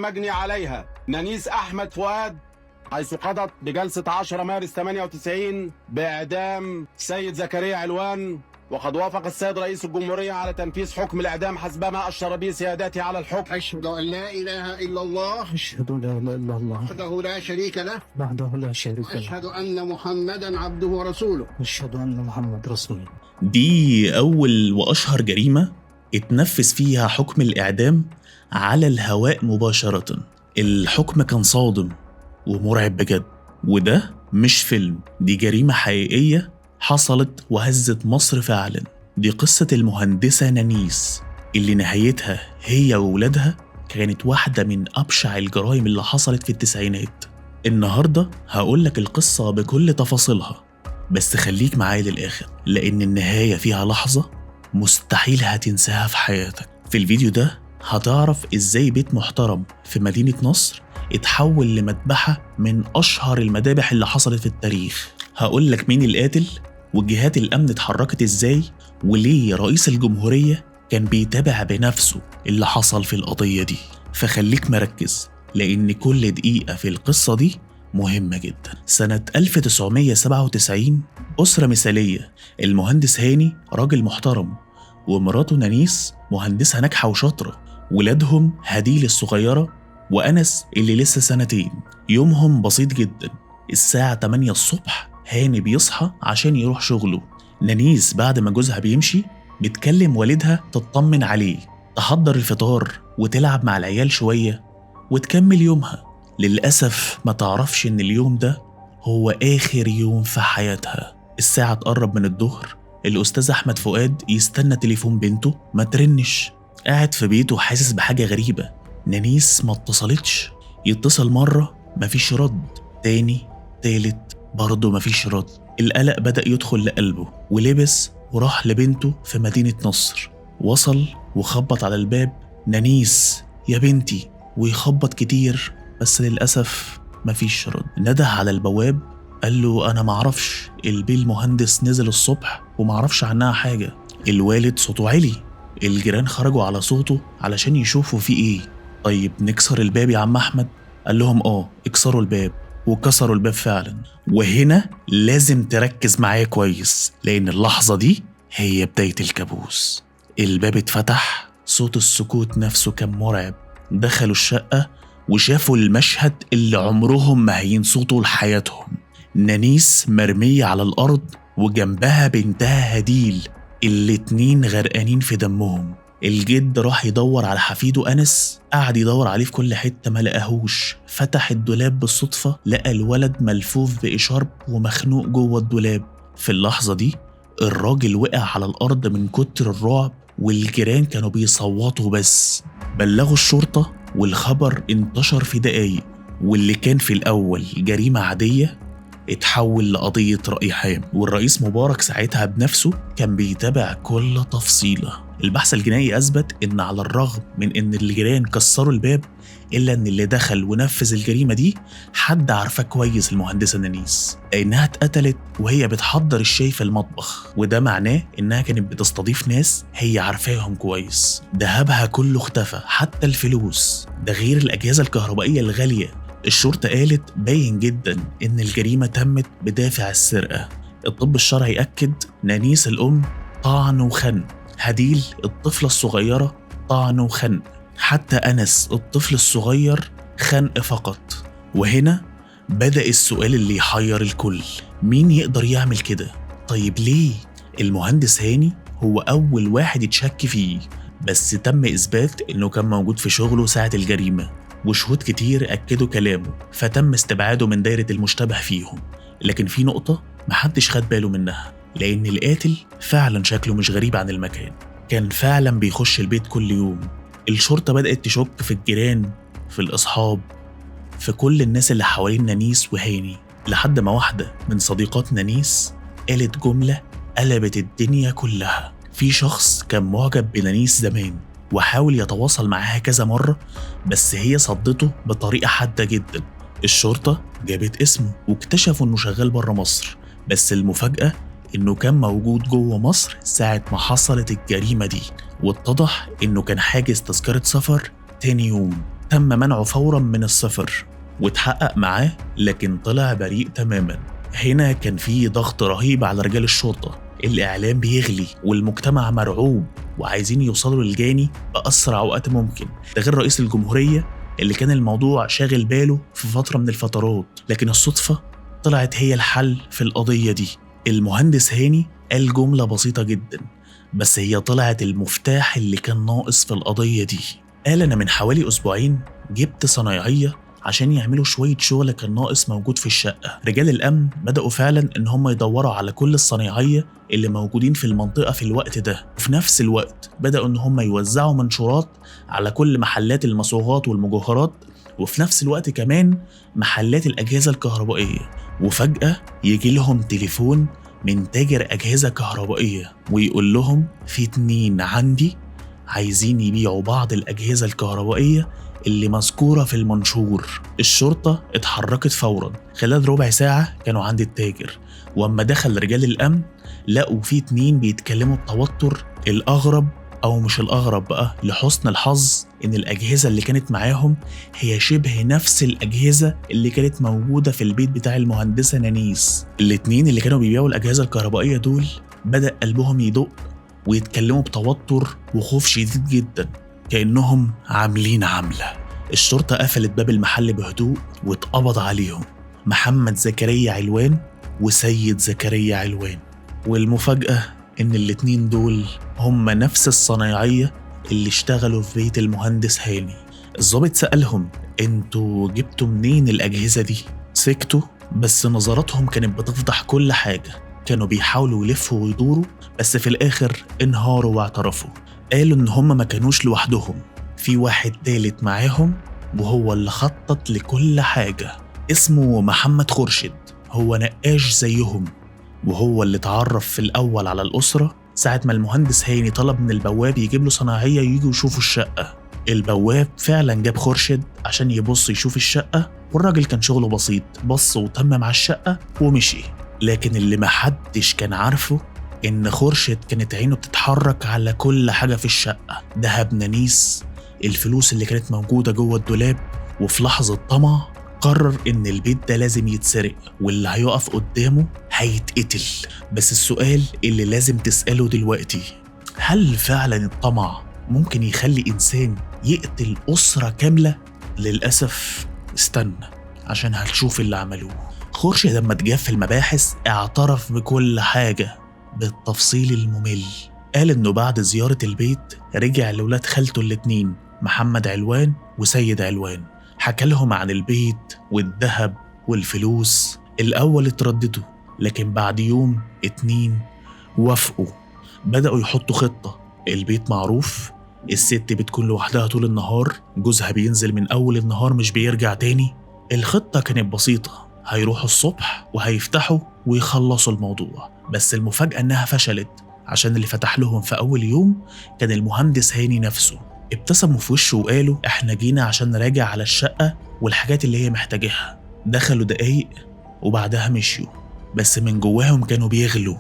المجني عليها نانيس أحمد فؤاد، حيث قضت بجلسة 10 مارس 98 بإعدام سيد زكريا علوان. وقد وافق السيد رئيس الجمهورية على تنفيذ حكم الإعدام حسبما أشر به سيادته على الحكم. أشهد أن لا إله إلا الله أشهد أن لا إله إلا الله وحده لا شريك له وحده لا شريك له أشهد أن محمدا عبده ورسوله. أشهد أن محمد رسول الله. دي أول وأشهر جريمة اتنفذ فيها حكم الإعدام على الهواء مباشرة. الحكم كان صادم ومرعب بجد، وده مش فيلم، دي جريمة حقيقية حصلت وهزت مصر فعلا. دي قصة المهندسة نانيس اللي نهايتها هي وولادها كانت واحدة من أبشع الجرائم اللي حصلت في التسعينات. النهاردة هقولك القصة بكل تفاصيلها، بس خليك معايا للآخر لأن النهاية فيها لحظة مستحيل هتنساها في حياتك. في الفيديو ده هتعرف إزاي بيت محترم في مدينة نصر اتحول لمذبحة من أشهر المذابح اللي حصلت في التاريخ. هقولك مين القاتل وجهات الأمن اتحركت إزاي، وليه رئيس الجمهورية كان بيتابع بنفسه اللي حصل في القضية دي. فخليك مركز لأن كل دقيقة في القصة دي مهمة جدا. سنة 1997 أسرة مثالية، المهندس هاني راجل محترم ومراته نانيس مهندسة ناجحة وشاطرة، ولادهم هديل الصغيرة وأنس اللي لسه 2 سنين. يومهم بسيط جدا، الساعة 8 الصبح هاني بيصحى عشان يروح شغله. نانيس بعد ما جوزها بيمشي بتكلم والدها تطمن عليه، تحضر الفطار وتلعب مع العيال شوية وتكمل يومها. للأسف ما تعرفش إن اليوم ده هو آخر يوم في حياتها. الساعة تقرب من الظهر، الأستاذ أحمد فؤاد يستنى تليفون بنته ما ترنش، قاعد في بيته حاسس بحاجة غريبة. نانيس ما اتصلتش، يتصل مرة مفيش رد، تاني تالت برضه مفيش رد. القلق بدأ يدخل لقلبه ولبس وراح لبنته في مدينة نصر. وصل وخبط على الباب، نانيس يا بنتي، ويخبط كتير بس للأسف مفيش رد. نده على البواب قال له أنا معرفش، البيه المهندس نزل الصبح ومعرفش عنها حاجة. الوالد صوته عالي، الجيران خرجوا على صوته علشان يشوفوا فيه ايه. طيب نكسر الباب يا عم أحمد؟ قال لهم اكسروا الباب، وكسروا الباب فعلا. وهنا لازم تركز معايا كويس لأن اللحظة دي هي بداية الكابوس. الباب اتفتح، صوت السكوت نفسه كان مرعب. دخلوا الشقة وشافوا المشهد اللي عمرهم ما هينسوا لحياتهم. نانيس مرمية على الأرض وجنبها بنتها هديل، الاتنين غرقانين في دمهم. الجد راح يدور على حفيده أنس، قعد يدور عليه في كل حتة ما لقاهوش. فتح الدولاب بالصدفة لقى الولد ملفوف بإشارب ومخنوق جوه الدولاب. في اللحظة دي الراجل وقع على الأرض من كتر الرعب، والجيران كانوا بيصوتوا بس. بلغوا الشرطة والخبر انتشر في دقايق، واللي كان في الأول جريمة عادية اتحول لقضية رأي عام. والرئيس مبارك ساعتها بنفسه كان بيتابع كل تفصيلة. البحث الجنائي أثبت إن على الرغم من إن الجيران كسروا الباب، إلا إن اللي دخل ونفذ الجريمة دي حد عارفة كويس المهندسة نانيس، لأنها اتقتلت وهي بتحضر الشاي في المطبخ، وده معناه إنها كانت بتستضيف ناس هي عارفاهم كويس. دهبها كله اختفى حتى الفلوس، ده غير الأجهزة الكهربائية الغالية. الشرطة قالت باين جدا إن الجريمة تمت بدافع السرقة. الطب الشرعي أكد نانيس الأم طعن وخنق، هديل الطفلة الصغيرة طعن وخنق، حتى أنس الطفل الصغير خنق فقط. وهنا بدأ السؤال اللي يحير الكل، مين يقدر يعمل كده؟ طيب ليه؟ المهندس هاني هو أول واحد يتشك فيه، بس تم إثبات إنه كان موجود في شغله ساعة الجريمة، وشهود كتير أكدوا كلامه، فتم استبعاده من دايرة المشتبه فيهم. لكن في نقطة محدش خد باله منها، لأن القاتل فعلا شكله مش غريب عن المكان، كان فعلا بيخش البيت كل يوم. الشرطة بدأت تشك في الجيران، في الأصحاب، في كل الناس اللي حوالين نانيس وهاني، لحد ما واحدة من صديقات نانيس قالت جملة قلبت الدنيا كلها. في شخص كان معجب بنانيس زمان وحاول يتواصل معاها كذا مرة، بس هي صدته بطريقة حادة جدا. الشرطة جابت اسمه واكتشفوا انه شغال بره مصر، بس المفاجأة انه كان موجود جوه مصر ساعة ما حصلت الجريمة دي، واتضح انه كان حاجز تذكرة سفر تاني يوم. تم منعه فورا من السفر واتحقق معاه، لكن طلع بريء تماما. هنا كان في ضغط رهيب على رجال الشرطة، الإعلام بيغلي والمجتمع مرعوب وعايزين يوصلوا للجاني بأسرع وقت ممكن، ده غير رئيس الجمهورية اللي كان الموضوع شاغل باله في فترة من الفترات. لكن الصدفة طلعت هي الحل في القضية دي. المهندس هاني قال جملة بسيطة جدا، بس هي طلعت المفتاح اللي كان ناقص في القضية دي. قال أنا من حوالي أسبوعين جبت صنايعية عشان يعملوا شوية شغل كان ناقص موجود في الشقة. رجال الأمن بدأوا فعلا إن هم يدوروا على كل الصنايعية اللي موجودين في المنطقة في الوقت ده، وفي نفس الوقت بدأوا إن هم يوزعوا منشورات على كل محلات المصوغات والمجوهرات، وفي نفس الوقت كمان محلات الأجهزة الكهربائية. وفجأة يجي لهم تليفون من تاجر أجهزة كهربائية ويقول لهم في 2 عندي عايزين يبيعوا بعض الأجهزة الكهربائية اللي مذكورة في المنشور. الشرطة اتحركت فورا، خلال ربع ساعة كانوا عند التاجر، واما دخل رجال الأمن لقوا في 2 بيتكلموا بتوتر. الأغرب أو مش الأغرب بقى لحسن الحظ إن الأجهزة اللي كانت معاهم هي شبه نفس الأجهزة اللي كانت موجودة في البيت بتاع المهندسة نانيس. ال2 اللي كانوا بيبيعوا الأجهزة الكهربائية دول بدأ قلبهم يدق ويتكلموا بتوتر وخوف شديد جدا، كأنهم عاملين عملة. الشرطة قفلت باب المحل بهدوء واتقبض عليهم، محمد زكريا علوان وسيد زكريا علوان. والمفاجأة إن ال2 دول هم نفس الصنايعية اللي اشتغلوا في بيت المهندس هاني. الضابط سألهم انتوا جبتوا منين الأجهزة دي؟ سكتوا، بس نظراتهم كانت بتفضح كل حاجة. كانوا بيحاولوا يلفوا ويدوروا، بس في الآخر انهاروا واعترفوا. قالوا إن هم ما كانوش لوحدهم، في واحد تالت معاهم وهو اللي خطط لكل حاجة، اسمه محمد خورشيد. هو نقاش زيهم، وهو اللي اتعرف في الأول على الأسرة ساعة ما المهندس هاني طلب من البواب يجيب له صناعية ييجوا يشوفوا الشقة. البواب فعلا جاب خورشيد عشان يبص يشوف الشقة، والراجل كان شغله بسيط، بص وتمم على الشقة ومشي. لكن اللي محدش كان عارفه إن خورشيد كانت عينه بتتحرك على كل حاجة في الشقة، دهب نانيس، الفلوس اللي كانت موجودة جوه الدولاب. وفي لحظة طمع قرر إن البيت ده لازم يتسرق، واللي هيقف قدامه هيتقتل. بس السؤال اللي لازم تسأله دلوقتي، هل فعلا الطمع ممكن يخلي إنسان يقتل أسرة كاملة؟ للأسف استنى عشان هتشوف اللي عملوه. خورشيد لما اتجاب في المباحث اعترف بكل حاجة بالتفصيل الممل. قال إنه بعد زيارة البيت رجع لولاد خالته ال2 محمد علوان وسيد علوان، حكى لهم عن البيت والذهب والفلوس. الأول اترددوا، لكن بعد يوم 2 وافقوا. بدأوا يحطوا خطة. البيت معروف، الست بتكون لوحدها طول النهار، جوزها بينزل من أول النهار مش بيرجع تاني. الخطة كانت بسيطة، هيروحوا الصبح وهيفتحوا ويخلصوا الموضوع. بس المفاجأة إنها فشلت، عشان اللي فتح لهم في أول يوم كان المهندس هاني نفسه. ابتسموا في وشه وقالوا احنا جينا عشان نراجع على الشقة والحاجات اللي هي محتاجها. دخلوا دقايق وبعدها مشيوا، بس من جواهم كانوا بيغلوا.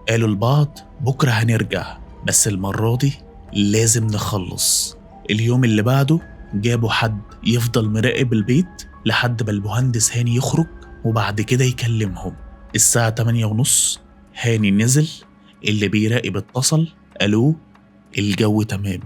قالوا لبعض بكرة هنرجع، بس المرة دي لازم نخلص. اليوم اللي بعده جابوا حد يفضل مراقب البيت لحد ما المهندس هاني يخرج وبعد كده يكلمهم. الساعة 8:30 هاني نزل، اللي بيراقب اتصل، قالوا الجو تمام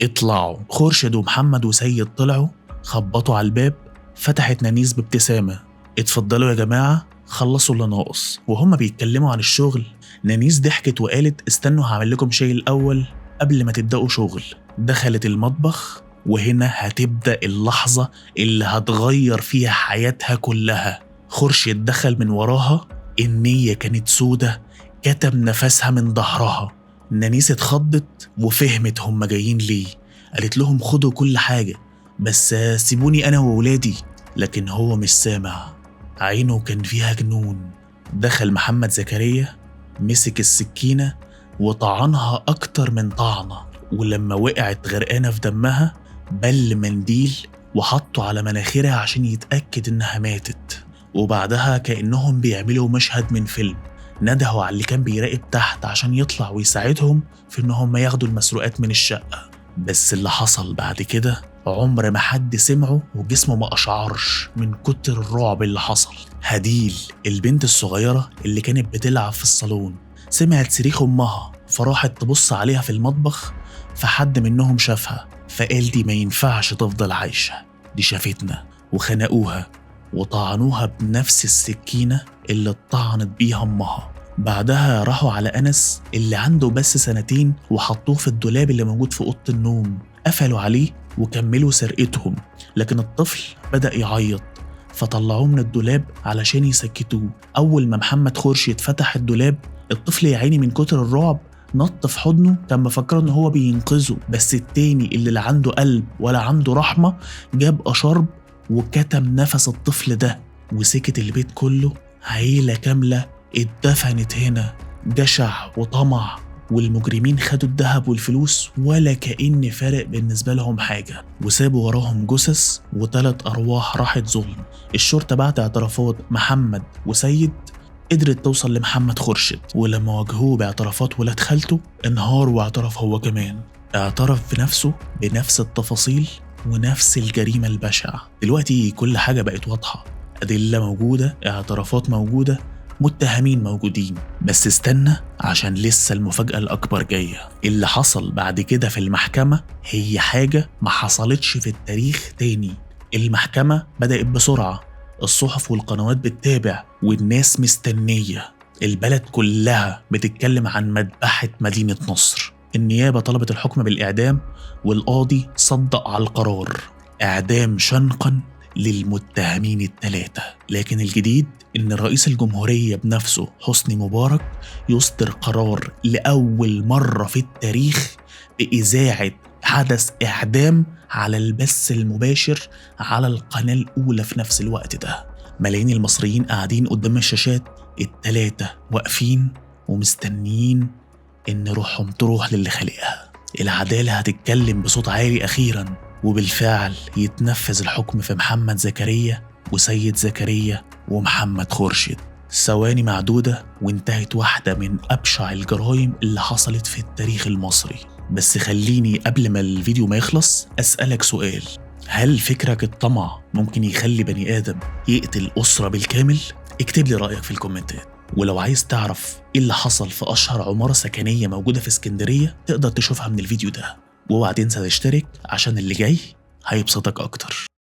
اطلعوا. خورشيد ومحمد وسيد طلعوا، خبطوا على الباب، فتحت نانيس بابتسامة، اتفضلوا يا جماعة خلصوا اللي ناقص. وهم بيتكلموا عن الشغل نانيس ضحكت وقالت استنوا هعمل لكم شاي الأول قبل ما تبدأوا شغل. دخلت المطبخ، وهنا هتبدأ اللحظة اللي هتغير فيها حياتها كلها. خورشيد دخل من وراها، النية كانت سودة، كتم نفسها من ظهرها. نانيس اتخضت وفهمت هم جايين ليه. قالت لهم خدوا كل حاجة بس سيبوني أنا وولادي. لكن هو مش سامع، عينه كان فيها جنون. دخل محمد زكريا، مسك السكينة وطعنها أكتر من طعنة، ولما وقعت غرقانة في دمها بل منديل وحطه على مناخيرها عشان يتأكد إنها ماتت. وبعدها كأنهم بيعملوا مشهد من فيلم، ندهوا على اللي كان بيراقب تحت عشان يطلع ويساعدهم في إنهم ياخدوا المسروقات من الشقة. بس اللي حصل بعد كده عمر ما حد سمعه وجسمه ما أشعرش من كتر الرعب اللي حصل. هديل البنت الصغيرة اللي كانت بتلعب في الصالون سمعت صريخ أمها، فراحت تبص عليها في المطبخ، فحد منهم شافها فقال دي ما ينفعش تفضل عايشة، دي شافتنا، وخنقوها وطعنوها بنفس السكينة اللي اتطعنت بيها أمها. بعدها راحوا على أنس اللي عنده بس 2 سنين وحطوه في الدولاب اللي موجود في أوضة النوم، قفلوا عليه وكملوا سرقتهم. لكن الطفل بدأ يعيط فطلعوه من الدولاب علشان يسكتوه. أول ما محمد خورشيد فتح الدولاب، الطفل يا عيني من كتر الرعب نط في حضنه، كان مفكر ان هو بينقذه، بس التاني اللي لا عنده قلب ولا عنده رحمة جاب أشرب وكتم نفس الطفل ده، وسكت البيت كله. عيلة كاملة اتدفنت هنا، جشع وطمع، والمجرمين خدوا الذهب والفلوس ولا كأن فارق بالنسبة لهم حاجة، وسابوا وراهم جثث و3 أرواح راحت ظلم. الشرطة بعد اعترافات محمد وسيد قدرت توصل لمحمد خورشيد، ولما واجهوه باعترافات ولاد خالته انهار واعترف هو كمان. اعترف بنفسه بنفس التفاصيل ونفس الجريمة البشعة. دلوقتي كل حاجة بقت واضحة، أدلة موجودة، اعترافات موجودة، متهمين موجودين. بس استنى عشان لسه المفاجأة الأكبر جاية. اللي حصل بعد كده في المحكمة هي حاجة ما حصلتش في التاريخ تاني. المحكمة بدأت بسرعة، الصحف والقنوات بتتابع والناس مستنية، البلد كلها بتتكلم عن مذبحة مدينة نصر. النيابة طلبت الحكم بالإعدام والقاضي صدق على القرار، إعدام شنقا للمتهمين ال3. لكن الجديد إن رئيس الجمهورية بنفسه حسني مبارك يصدر قرار لأول مرة في التاريخ بإذاعة حدث إعدام على البث المباشر على القناة الأولى في نفس الوقت ده. ملايين المصريين قاعدين قدام الشاشات، ال3 واقفين ومستنيين إن روحهم تروح للي خلقها. العدالة هتتكلم بصوت عالي أخيرا، وبالفعل يتنفذ الحكم في محمد زكريا وسيد زكريا ومحمد خورشيد. ثواني معدودة وانتهت واحدة من أبشع الجرائم اللي حصلت في التاريخ المصري. بس خليني قبل ما الفيديو ما يخلص أسألك سؤال، هل فكرك الطمع ممكن يخلي بني آدم يقتل أسرة بالكامل؟ اكتب لي رأيك في الكومنتات. ولو عايز تعرف ايه اللي حصل في أشهر عمارة سكنية موجودة في اسكندرية تقدر تشوفها من الفيديو ده، واوعى تنسى تشترك عشان اللي جاي هيبسطك أكتر.